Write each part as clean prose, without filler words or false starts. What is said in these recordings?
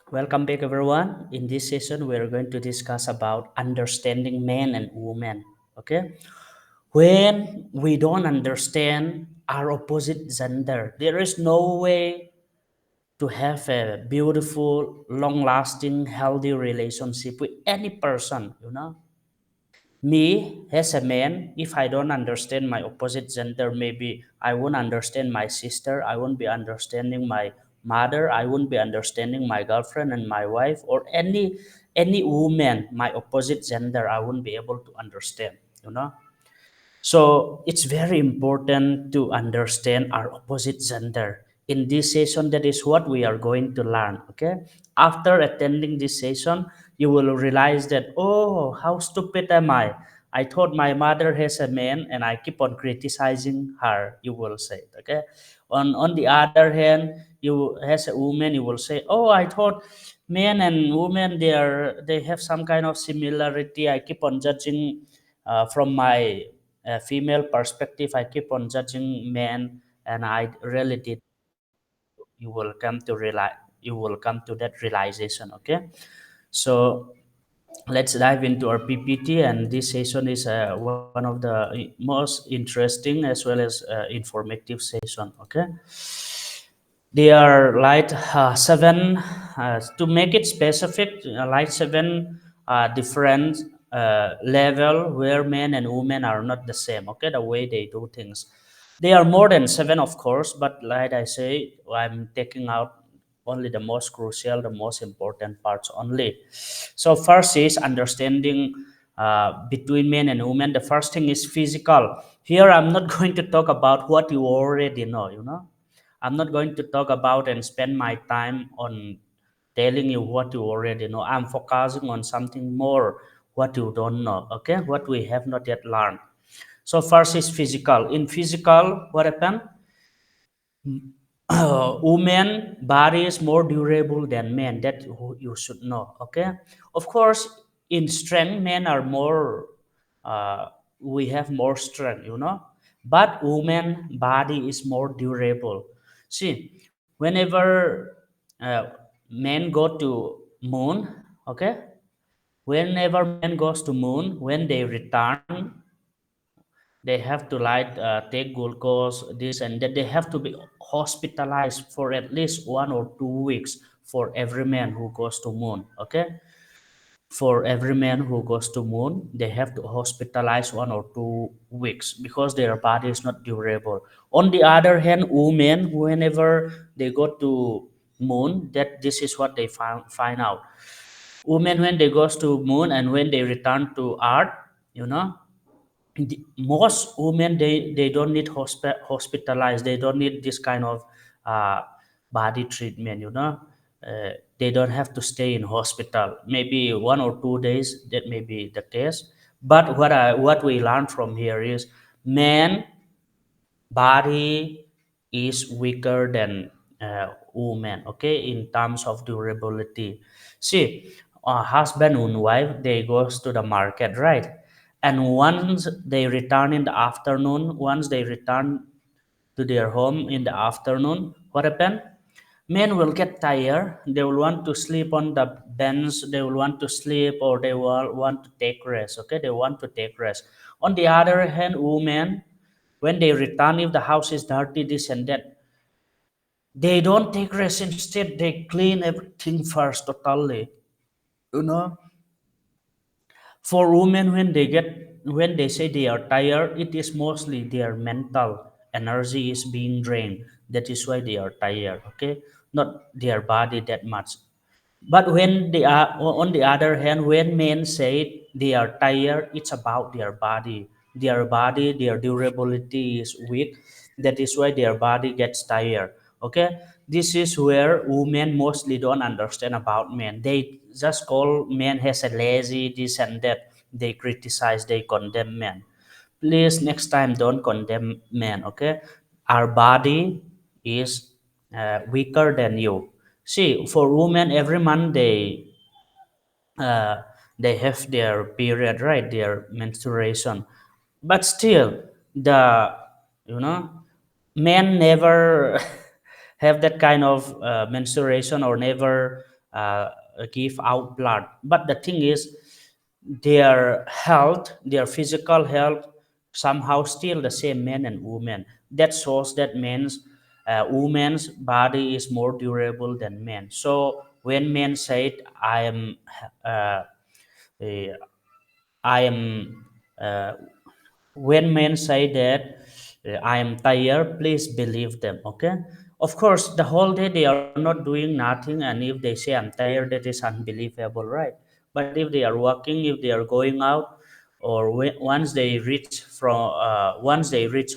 Welcome back, everyone. In this session, we're going to discuss about understanding men and women. Okay, when we don't understand our opposite gender, there is no way to have a beautiful, long-lasting, healthy relationship with any person. Me as a man, if I don't understand my opposite gender, maybe I won't understand my sister, I won't be understanding my mother, I won't be understanding my girlfriend and my wife, or any woman, my opposite gender, I won't be able to understand, you know. So it's very important to understand our opposite gender. In this session, that is what we are going to learn. Okay. After attending this session, you will realize that, oh, how stupid am I? I thought my mother has a man and I keep on criticizing her, you will say. Okay. On the other hand, you as a woman, you will say, oh, I thought men and women they have some kind of similarity. I keep on judging from my female perspective. I keep on judging men, and I really did. You will come to realize. You will come to that realization. Okay, so let's dive into our PPT, and this session is one of the most interesting as well as informative session. Okay, they are like seven, to make it specific, like seven different level where men and women are not the same. Okay, the way they do things. They are more than seven, of course, but like I say, I'm taking out only the most crucial, the most important parts only. So first is understanding between men and women. The first thing is physical. Here, I'm not going to talk about what you already know. I'm not going to talk about and spend my time on telling you what you already know. I'm focusing on something more, what you don't know, okay? What we have not yet learned. So first is physical. In physical, what happened? Women body is more durable than men. That you should know, okay? Of course, in strength, men are more. Uh, we have more strength. But women body is more durable. See, whenever men go to moon, okay, whenever men goes to moon, when they return, they have to take glucose, this and that. They have to be hospitalized for at least 1 or 2 weeks for every man who goes to moon. Okay, for every man who goes to moon, they have to hospitalize 1 or 2 weeks because their body is not durable. On the other hand, women, whenever they go to moon, that this is what they find out. Women, when they goes to moon and when they return to earth, you know most women, they don't need hospitalized. They don't need this kind of uh, body treatment. They don't have to stay in hospital maybe 1 or 2 days. That may be the case. But what we learn from here is men body is weaker than women, okay, in terms of durability. See, a husband and wife, they goes to the market, right? And once they return in the afternoon, once they return to their home in the afternoon, what happened? Men will get tired. They will want to sleep on the bench. They will want to sleep, or they will want to take rest. Okay, they want to take rest. On the other hand, women, when they return, if the house is dirty, this and that, they don't take rest. Instead, they clean everything first totally. You know, for women, when they say they are tired, it is mostly their mental energy is being drained. That is why they are tired. Okay, not their body that much. But when they are, on the other hand, when men say they are tired, it's about their body. Their body, their durability is weak. That is why their body gets tired. Okay, this is where women mostly don't understand about men. They just call men as a lazy, this and that. They criticize, they condemn men. Please, next time, don't condemn men. Okay, our body is weaker than you. See, for women, every month uh, they have their period, right? Their menstruation, but still, the you know, men never have that kind of menstruation, or never uh, give out blood. But the thing is, their health, their physical health, somehow still the same men and women. That shows that women's body is more durable than men. So when men said, I am uh, eh, I am uh, when men say that I am tired, please believe them. Okay. Of course, the whole day they are not doing nothing, and if they say I'm tired, that is unbelievable, right? But if they are working, if they are going out, or once they reach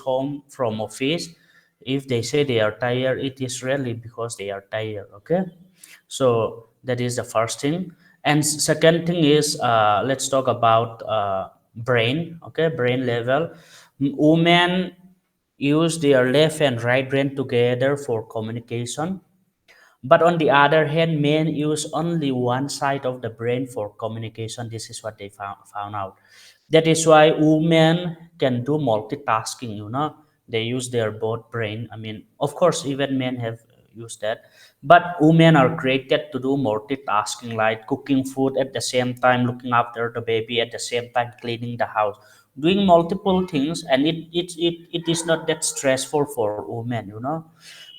home from office, if they say they are tired, it is really because they are tired. Okay. So that is the first thing. And second thing is, let's talk about brain. Okay, brain level. Women use their left and right brain together for communication, but on the other hand, men use only one side of the brain for communication. This is what they found out. That is why women can do multitasking, They use their both brain. I mean, of course, even men have used that. But women are created to do multitasking, like cooking food at the same time, looking after the baby at the same time, cleaning the house, doing multiple things, and it is not that stressful for women,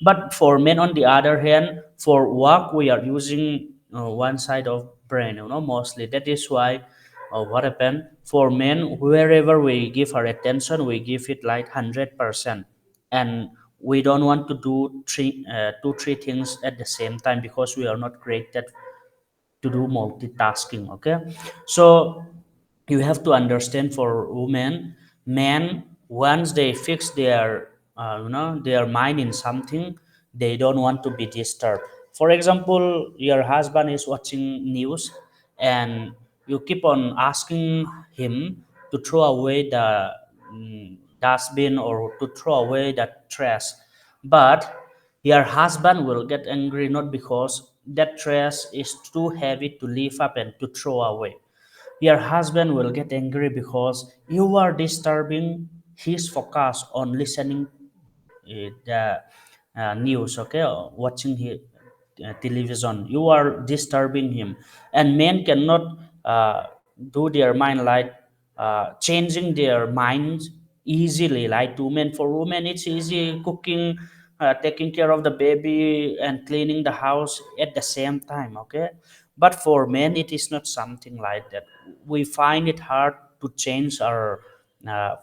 But for men, on the other hand, for work, we are using one side of brain, mostly. That is why what happened for men, wherever we give our attention, we give it like 100%, and we don't want to do two, three things at the same time because we are not created to do multitasking. Okay, so you have to understand, for women, men, once they fix their mind in something, they don't want to be disturbed. For example, your husband is watching news, and you keep on asking him to throw away the dustbin, or to throw away the trash, but your husband will get angry, not because that trash is too heavy to lift up and to throw away. Your husband will get angry because you are disturbing his focus on listening the news, okay, or watching television. You are disturbing him, and men cannot do their mind like changing their minds easily. Like women, for women, it's easy cooking, taking care of the baby, and cleaning the house at the same time. Okay, but for men, it is not something like that. We find it hard to change our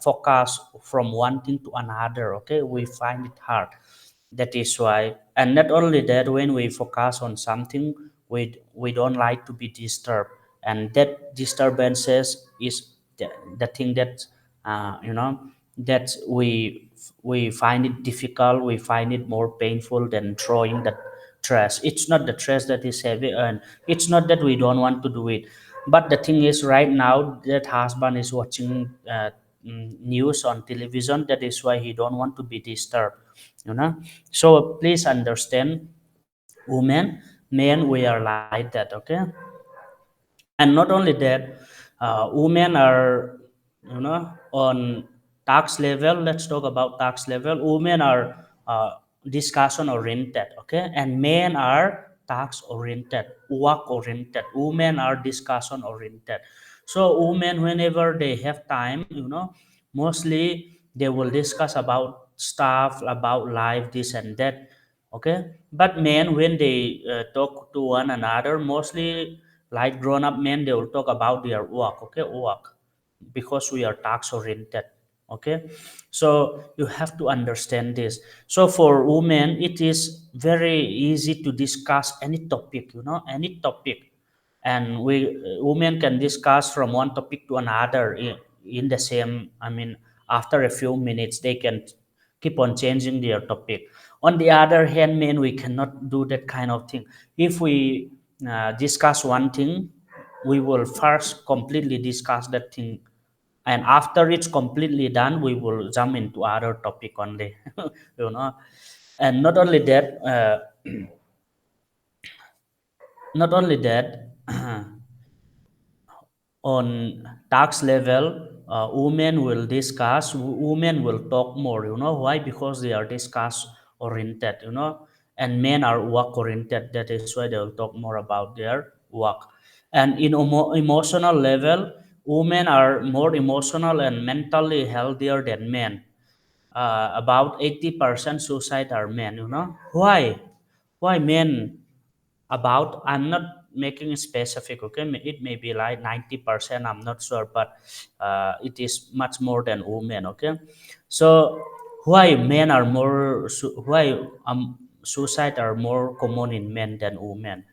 focus from one thing to another. Okay, we find it hard. That is why, and not only that, when we focus on something, we don't like to be disturbed, and that disturbances is the thing that that we find it difficult, we find it more painful than throwing the trash. It's not the trash that is heavy, and it's not that we don't want to do it, but the thing is, right now that husband is watching news on television. That is why he don't want to be disturbed, so please understand, women, men, we are like that. Okay, and not only that, women are, on tax level. Let's talk about tax level. Women are discussion oriented, okay, and men are tax oriented, work oriented. Women are discussion oriented. So women, whenever they have time, mostly they will discuss about stuff, about life, this and that. Okay, but men, when they talk to one another, mostly like grown up men, they will talk about their work. Okay, work, because we are task oriented. Okay, so you have to understand this. So for women, it is very easy to discuss any topic, any topic, and women can discuss from one topic to another in the same, I mean, after a few minutes they can keep on changing their topic. On the other hand, men, we cannot do that kind of thing. If we discuss one thing, we will first completely discuss that thing, and after it's completely done, we will jump into other topic only. you know and not only that, not only that on tax level, women will talk more. Why? Because they are discuss oriented, and men are work oriented. That is why they will talk more about their work. And in emotional level, women are more emotional and mentally healthier than men. About 80% suicide are men. Why men? About, I'm not making it specific, okay, it may be like 90%, I'm not sure, but it is much more than women, okay. So why men are more why suicide are more common in men than women?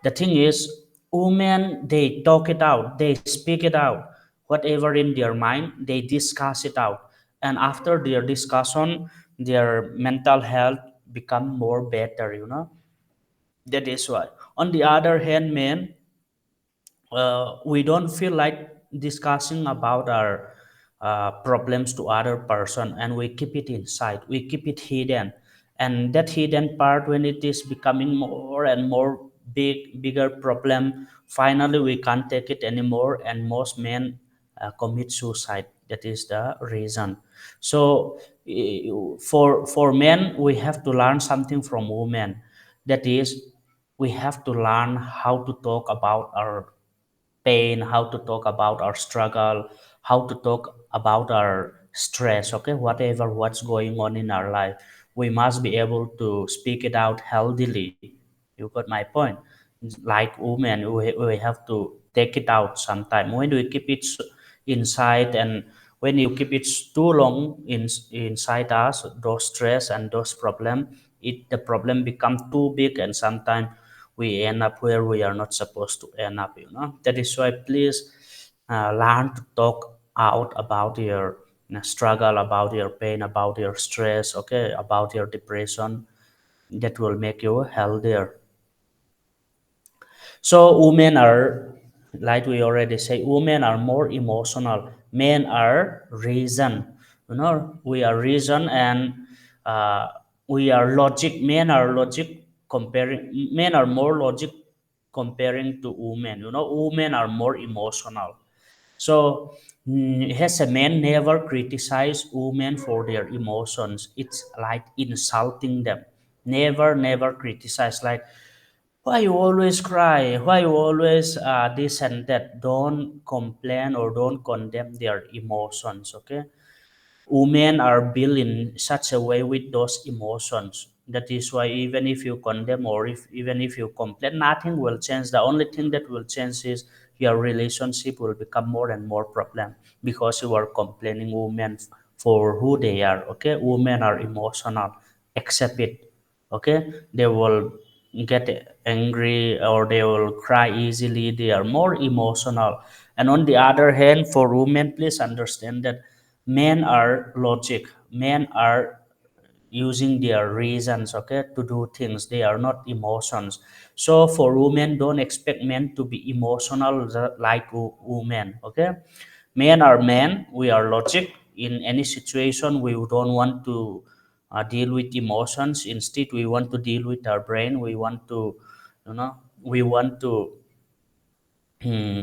The thing is, women, they talk it out, they speak it out, whatever in their mind, they discuss it out, and after their discussion, their mental health become more better, that is why. On the other hand, men, we don't feel like discussing about our problems to other person, and we keep it inside. We keep it hidden, and that hidden part, when it is becoming more and more bigger problem, finally we can't take it anymore, and most men commit suicide. That is the reason. So for men, we have to learn something from women. That is, we have to learn how to talk about our pain, how to talk about our struggle, how to talk about our stress, okay, whatever what's going on in our life. We must be able to speak it out healthily. You got my point? Like women, we have to take it out sometime. When we keep it inside, and when you keep it too long inside us, those stress and those problem, the problem become too big, and sometimes we end up where we are not supposed to end up. That is why, please learn to talk out about your struggle, about your pain, about your stress, okay, about your depression. That will make you healthier. So women are, like we already say, women are more emotional. Men are reason. We are reason, and uh, we are logic. Men are logic comparing. Men are more logic comparing to women. Women are more emotional. So, has a man never criticized women for their emotions? It's like insulting them. Never, never criticize. Like, why you always cry? Why you always this and that? Don't complain or don't condemn their emotions. Okay, women are built in such a way with those emotions. That is why, even if you condemn, or even if you complain, nothing will change. The only thing that will change is your relationship will become more and more problem, because you are complaining women for who they are. Okay, women are emotional. Accept it. Okay, they will get angry, or they will cry easily. They are more emotional. And on the other hand, for women, please understand that men are logic. Men are using their reasons, okay, to do things. They are not emotions. So for women, don't expect men to be emotional like women. Okay, men are men. We are logic. In any situation, we don't want to deal with emotions. Instead, we want to deal with our brain. We want to, we want to hmm,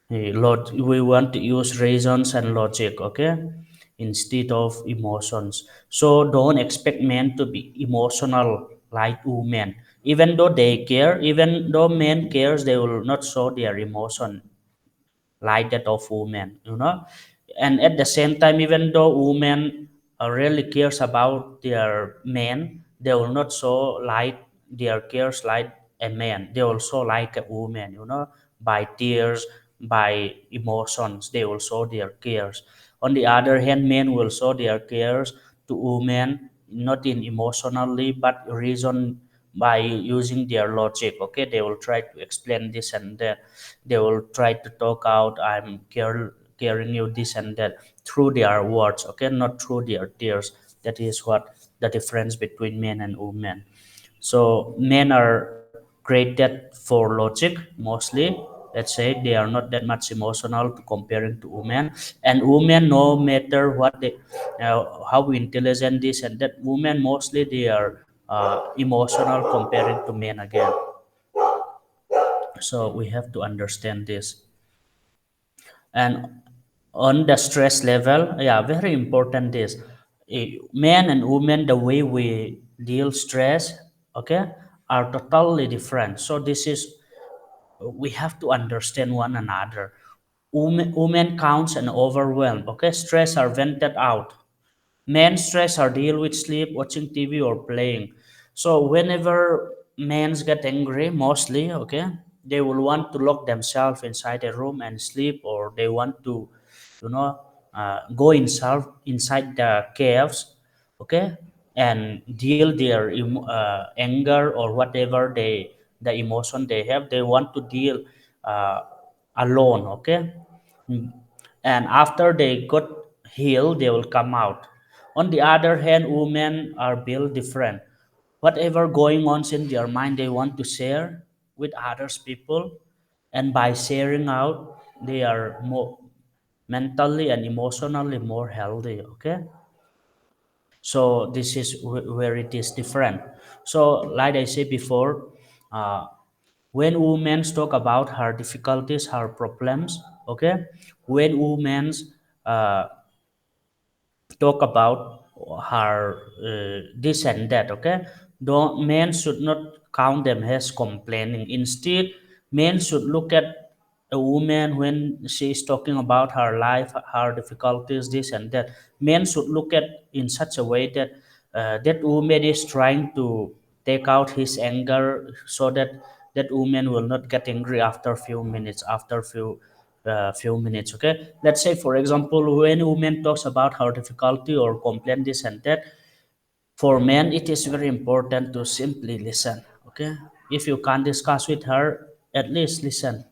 we want to use reasons and logic, okay, instead of emotions. So don't expect men to be emotional like women. Even though they care, even though men cares, they will not show their emotion like that of women. And at the same time, even though women really cares about their men, they will not show like their cares like a man. They also like a woman, by tears, by emotions. They will show their cares. On the other hand, men will show their cares to women, not in emotionally, but reason, by using their logic. Okay, they will try to explain this and that. They will try to talk out, caring you this and that, through their words, okay, not through their tears. That is what the difference between men and women. So men are created for logic mostly. Let's say they are not that much emotional to comparing to women. And women, no matter what they, how intelligent this and that, women mostly they are emotional comparing to men again. So we have to understand this. And on the stress level, yeah, very important is, men and women, the way we deal stress okay, are totally different. So this is, we have to understand one another. Women counts and overwhelmed, okay, stress are vented out. Men stress or deal with sleep, watching TV or playing. So whenever men get angry, mostly, okay, they will want to lock themselves inside a room and sleep, or they want to, you know, go inside the caves, okay, and deal their anger or whatever the emotion they have. They want to deal uh, alone, okay. Mm. And after they got healed, they will come out. On the other hand, women are built different. Whatever going on in their mind, they want to share with others people, and by sharing out, they are more mentally and emotionally more healthy. Okay, so this is where it is different. So, like I said before, uh, when women talk about her difficulties, her problems, okay, when women uh, talk about her this and that, okay, don't, men should not count them as complaining. Instead, men should look at a woman when she is talking about her life, her difficulties, this and that. Men should look at in such a way that that woman is trying to take out his anger, so that that woman will not get angry after few minutes, after few minutes. Okay, let's say for example, when a woman talks about her difficulty or complain this and that, for men it is very important to simply listen. Okay, if you can't discuss with her, at least listen.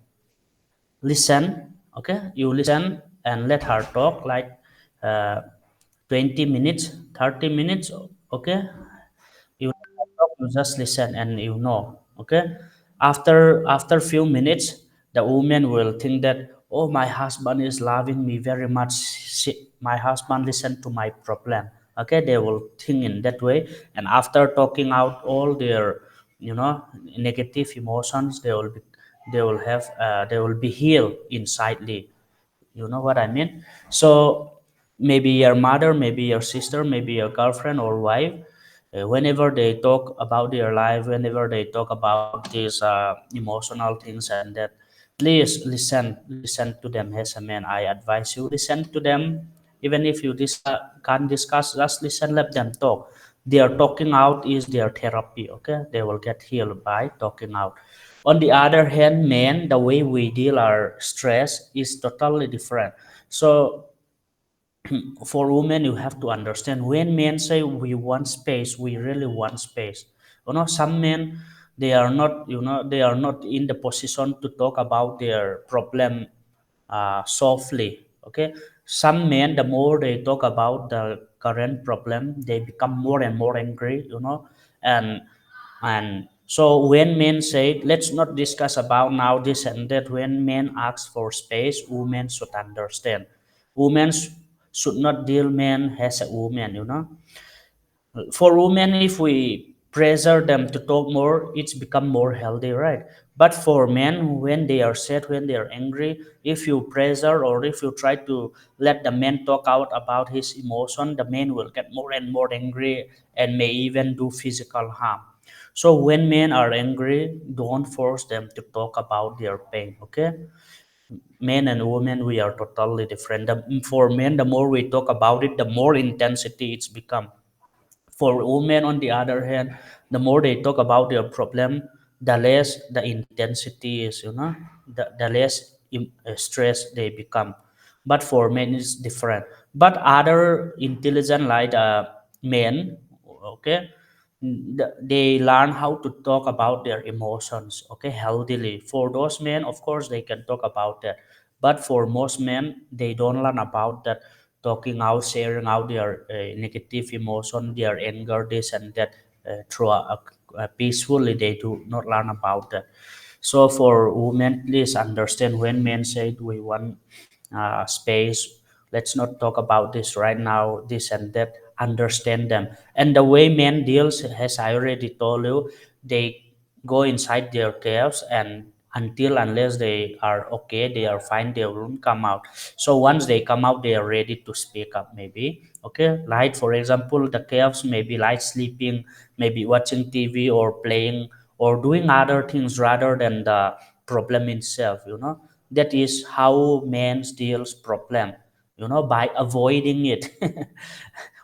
Okay, you listen and let her talk like uh, 20 minutes, 30 minutes. Okay, you you just listen and you know. Okay, after few minutes, the woman will think that, oh, my husband is loving me very much. My husband listened to my problem. Okay, they will think in that way, and after talking out all their, you know, negative emotions, they will have they will be healed insidely. You know what I mean? So maybe your mother, maybe your sister, maybe your girlfriend or wife, whenever they talk about their life, whenever they talk about these emotional things and that, please listen to them as a man. I advise you, listen to them. Even if you can't discuss, just listen, let them talk. Their talking out is their therapy. Okay, they will get healed by talking out. On the other hand, men, the way we deal our stress is totally different. So for women, you have to understand, when men say we want space, we really want space. You know, some men, they are not, you know, they are not in the position to talk about their problem softly. Okay, some men, the more they talk about the current problem, they become more and more angry, you know. And and so when men say, let's not discuss about now this and that, when men ask for space, women should understand. Women should not deal men as a woman, you know. For women, if we pressure them to talk more, it's become more healthy, right? But for men, when they are sad, when they are angry, if you pressure or if you try to let the man talk out about his emotion, the man will get more and more angry and may even do physical harm. So when men are angry, don't force them to talk about their pain. Okay, men and women, we are totally different. For men, the more we talk about it, the more intensity it's become. For women, on the other hand, the more they talk about their problem, the less the intensity is, you know, the less stress they become. But for men, it's different. But other intelligent like men, okay, they learn how to talk about their emotions, okay, healthily. For those men, of course, they can talk about that. But for most men, they don't learn about that, talking out, sharing out their negative emotion, their anger, this and that, through peacefully. They do not learn about that. So for women, please understand, when men say we want space, let's not talk about this right now, this and that, understand them. And the way men deals, as I already told you, they go inside their caves, and until unless they are okay, they are fine, they won't come out. So once they come out, they are ready to speak up, maybe. Okay, like for example, the calves may be like sleeping, maybe watching TV or playing or doing other things rather than the problem itself. That is how man deals problem. By avoiding it.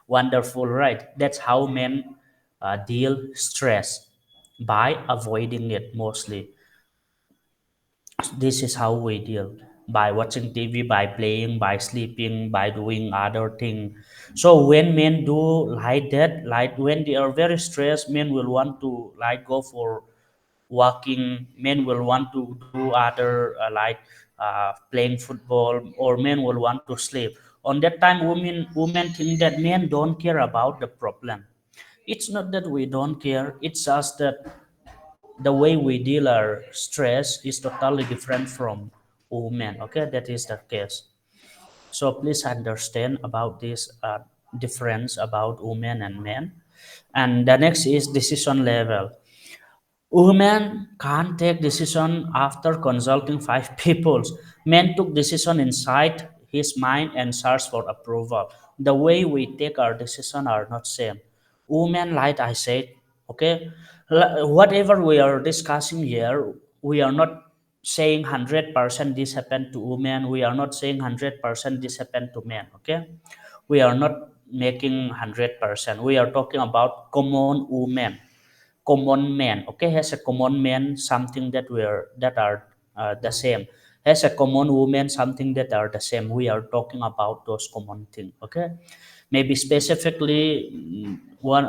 Wonderful, right? That's how men deal stress, by avoiding it mostly. This is how we deal, by watching TV, by playing, by sleeping, by doing other thing. So when men do like that, like when they are very stressed, men will want to like go for walking, men will want to do other playing football, or men will want to sleep. On that time, women think that men don't care about the problem. It's not that we don't care, it's just that the way we deal our stress is totally different from women. Okay, that is the case. So please understand about this difference about women and men. And the next is decision level. Women can't take decision after consulting five people. Men took decision inside his mind and search for approval. The way we take our decision are not same. Women, like I said, okay, whatever we are discussing here, we are not saying 100% this happened to women. We are not saying 100% this happened to men. Okay, we are not making 100%. We are talking about common women, common man. Okay, has a common man something that are the same, has a common woman something that are the same. We are talking about those common thing. Okay, maybe specifically, one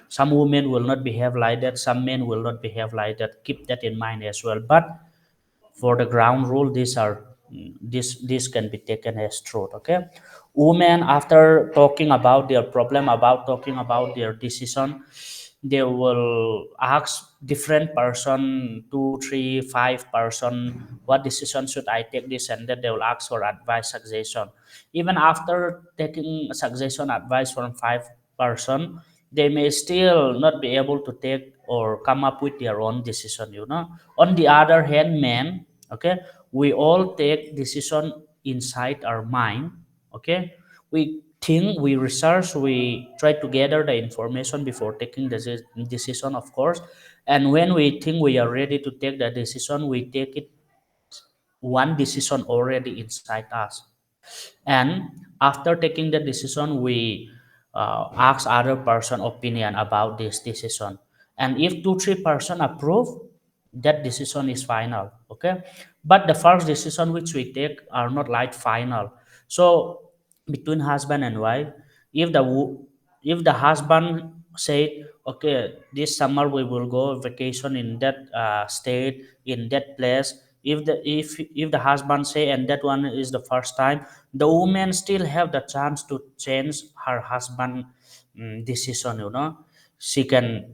some women will not behave like that, some men will not behave like that. Keep that in mind as well. But for the ground rule, this can be taken as truth. Okay, women, after talking about their problem, about talking about their decision, they will ask different person, 2 3 5 person, what decision should I take, this and that. They will ask for advice, suggestion. Even after taking suggestion, advice from 5 person, they may still not be able to take or come up with their own decision. On the other hand, men, okay, we all take decision inside our mind. Okay, we think, we research, we try to gather the information before taking the decision, of course. And when we think we are ready to take the decision, we take it, one decision already inside us. And after taking the decision, we ask other person opinion about this decision. And if 2 3 person approve, that decision is final. Okay, but the first decision which we take are not like final. So between husband and wife, if the husband said, okay, this summer we will go vacation in that state, in that place, if the husband say, and that one is the first time, the woman still have the chance to change her husband decision. She can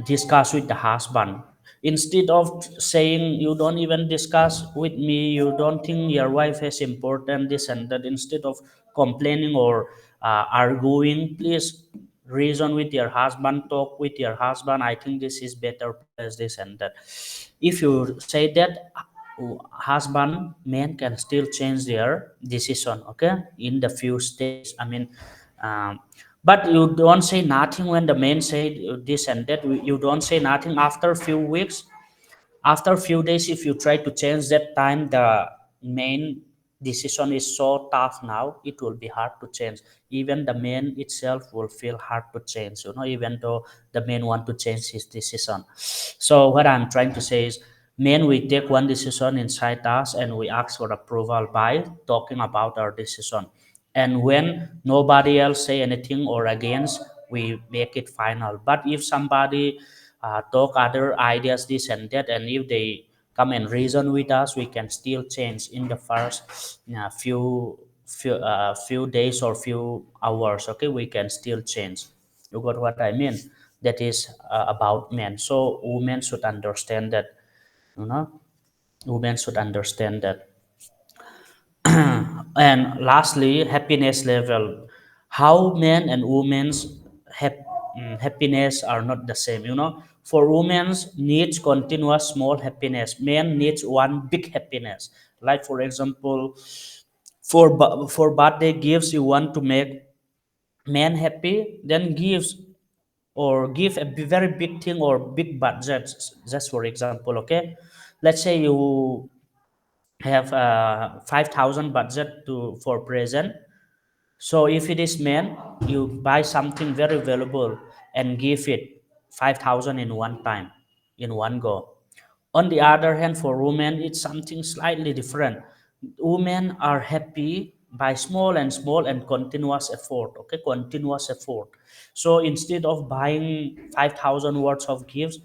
discuss with the husband, instead of saying, you don't even discuss with me, you don't think your wife is important, this and that. Instead of complaining or arguing, please reason with your husband, talk with your husband, I think this is better place, this and that. If you say that, husband, men can still change their decision. Okay, in the few stages, I mean, um, but you don't say nothing when the men say this and that. You don't say nothing. After few weeks, after few days, if you try to change that time, the main decision is so tough now, it will be hard to change. Even the man itself will feel hard to change, even though the man want to change his decision. So what I'm trying to say is, men, we take one decision inside us and we ask for approval by talking about our decision. And when nobody else say anything or against, we make it final. But if somebody talk other ideas, this and that, and if they come and reason with us, we can still change in the first few days or few hours. Okay, we can still change. You got what I mean? That is about men. So women should understand that. You know, women should understand that. And lastly, happiness level. How men and women's happiness are not the same. For women's needs continuous small happiness. Men needs one big happiness. Like for example, For birthday gifts, you want to make man happy, then gives or give a very big thing or big budget. Just for example, okay, let's say you have 5,000 budget to for present. So if it is man, you buy something very valuable and give it 5,000 in one time, in one go. On the other hand, for women, it's something slightly different. Women are happy by small and small and continuous effort. Okay, continuous effort. So instead of buying 5,000 words of gifts,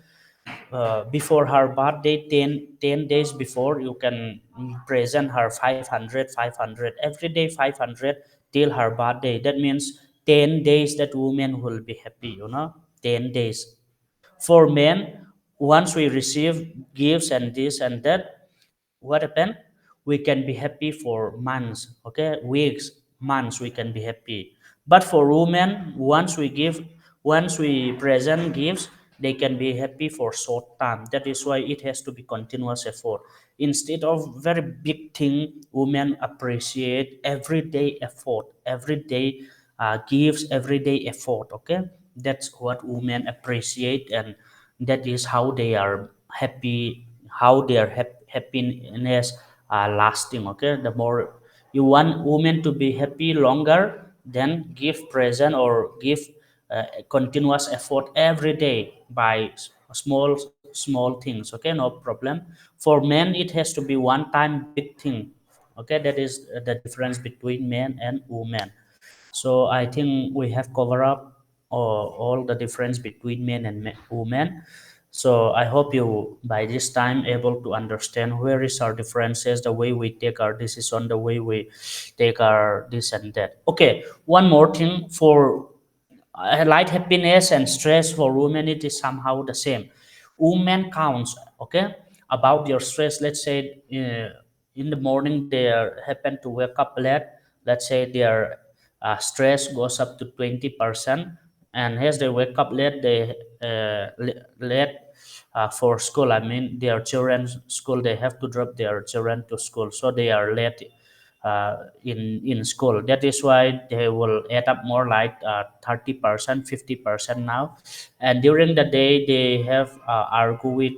before her birthday, 10 days before, you can present her 500, 500 every day, 500 till her birthday. That means 10 days that woman will be happy, 10 days. For men, once we receive gifts and this and that, what happened? We can be happy for months, okay, weeks, months, we can be happy. But for women, once we present gifts, they can be happy for short time. That is why it has to be continuous effort. Instead of very big thing, women appreciate everyday effort, everyday gives everyday effort. Okay, that's what women appreciate, and that is how they are happy, how their happiness lasting. Okay, the more you want women to be happy longer, then give present or give continuous effort every day by small things. Okay, no problem. For men, it has to be one time big thing. Okay, that is the difference between men and women. So I think we have covered up all the difference between men and women. So I hope you by this time able to understand where is our differences, the way we take our decision, the way we take our this and that. Okay, one more thing for light happiness and stress for women, it is somehow the same. Women counts, okay, about your stress. Let's say in the morning they happen to wake up late. Let's say their stress goes up to 20%, and as they wake up late, they late for school. I mean, their children's school, they have to drop their children to school, so they are late in school. That is why they will add up more like 30%, 50% now. And during the day, they have argue with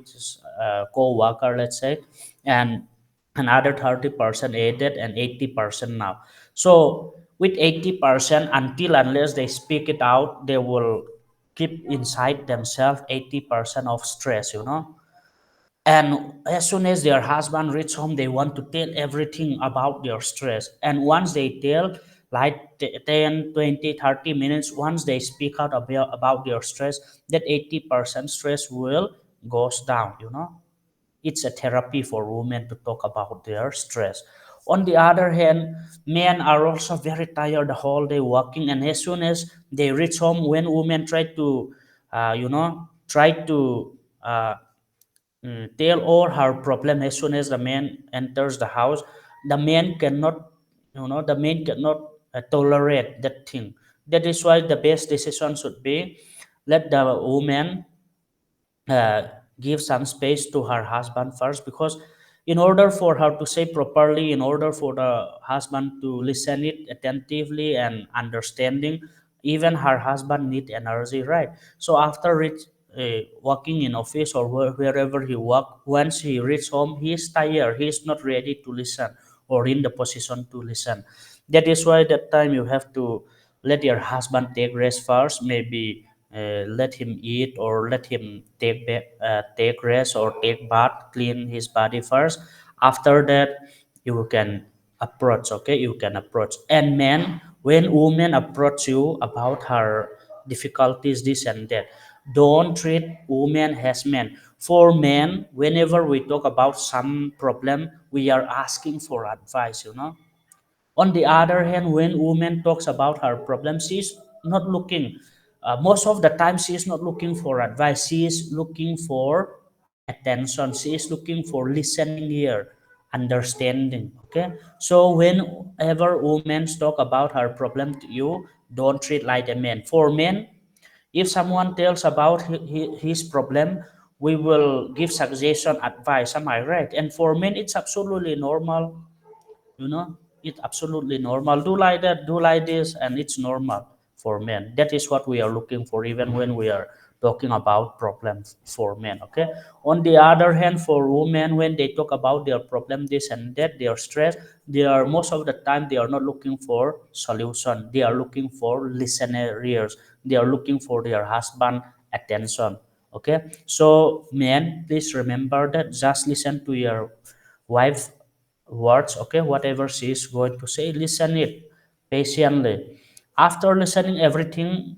co-worker, let's say, and another 30% added and 80% now. So with 80%, until unless they speak it out, they will keep inside themselves 80% of stress, and as soon as their husband reach home, they want to tell everything about their stress. And once they tell, like 10, 20, 30 minutes, once they speak out about their stress, that 80% stress will goes down. It's a therapy for women to talk about their stress. On the other hand, men are also very tired the whole day working, and as soon as they reach home, when women try to try to tell all her problem, as soon as the man enters the house, the man cannot, the man cannot tolerate that thing. That is why the best decision should be, let the woman uh, give some space to her husband first, because in order for her to say properly, in order for the husband to listen it attentively and understanding, even her husband need energy, right? So after working in office or wherever he work, once he reach home, he is tired, he is not ready to listen or in the position to listen. That is why that time you have to let your husband take rest first, maybe let him eat or let him take rest or take bath, clean his body first. After that, you can approach. Okay, you can approach. And men, when women approach you about her difficulties, this and that, don't treat women as men. For men, whenever we talk about some problem, we are asking for advice. On the other hand, when woman talks about her problem, she is not looking, most of the time, she is not looking for advice. She is looking for attention. She is looking for listening ear, understanding. Okay. So whenever women talk about her problem to you, don't treat like a man. For men, if someone tells about his problem, we will give suggestion, advice. Am I right? And for men, it's absolutely normal, you know it's absolutely normal. Do like that, do like this, and it's normal for men. That is what we are looking for, even when we are talking about problems for men. Okay. On the other hand, for women, when they talk about their problem, this and that, their stress, they are most of the time they are not looking for solution. They are looking for listeners. They are looking for their husband attention. Okay. So men, please remember that just listen to your wife words. Okay, whatever she is going to say, listen it patiently. After listening everything,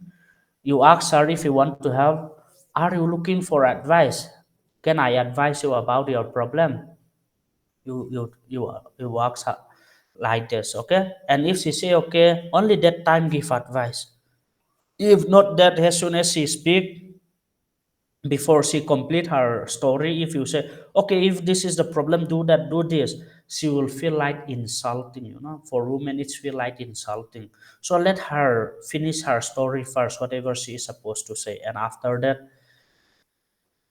you ask her if you want to help. Are you looking for advice? Can I advise you about your problem? You ask her like this. Okay, and if she say okay, only that time give advice. If not, that as soon as she speak, before she complete her story, if you say okay, if this is the problem, do that, do this, she will feel like insulting. For women it's feel like insulting. So let her finish her story first, whatever she is supposed to say, and after that,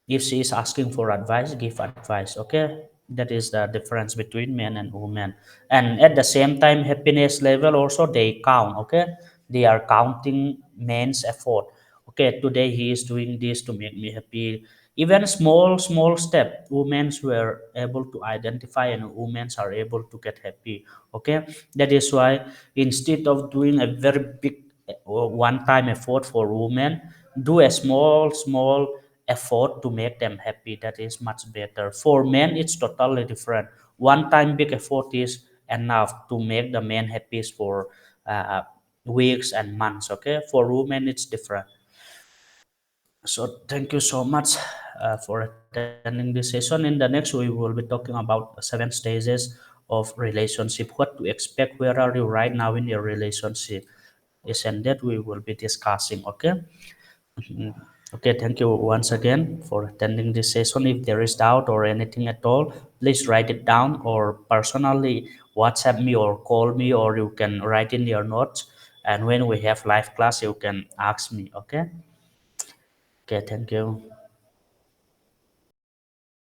if she is asking for advice, give advice. Okay, that is the difference between men and women. And at the same time, happiness level also they count. Okay, they are counting men's effort. Okay, today he is doing this to make me happy. Even small step, women were able to identify, and women are able to get happy. Okay, that is why instead of doing a very big one time effort for women, do a small effort to make them happy. That is much better. For men it's totally different. One time big effort is enough to make the man happy for uh, weeks and months. Okay, for women it's different. So thank you so much for attending this session. In the next we will be talking about 7 stages of relationship, what to expect, where are you right now in your relationship, is and that we will be discussing. Okay. Mhm. Okay, thank you once again for attending this session. If there is doubt or anything at all, please write it down or personally WhatsApp me or call me, or you can write in your notes. And when we have live class, you can ask me. Okay. Okay, thank you.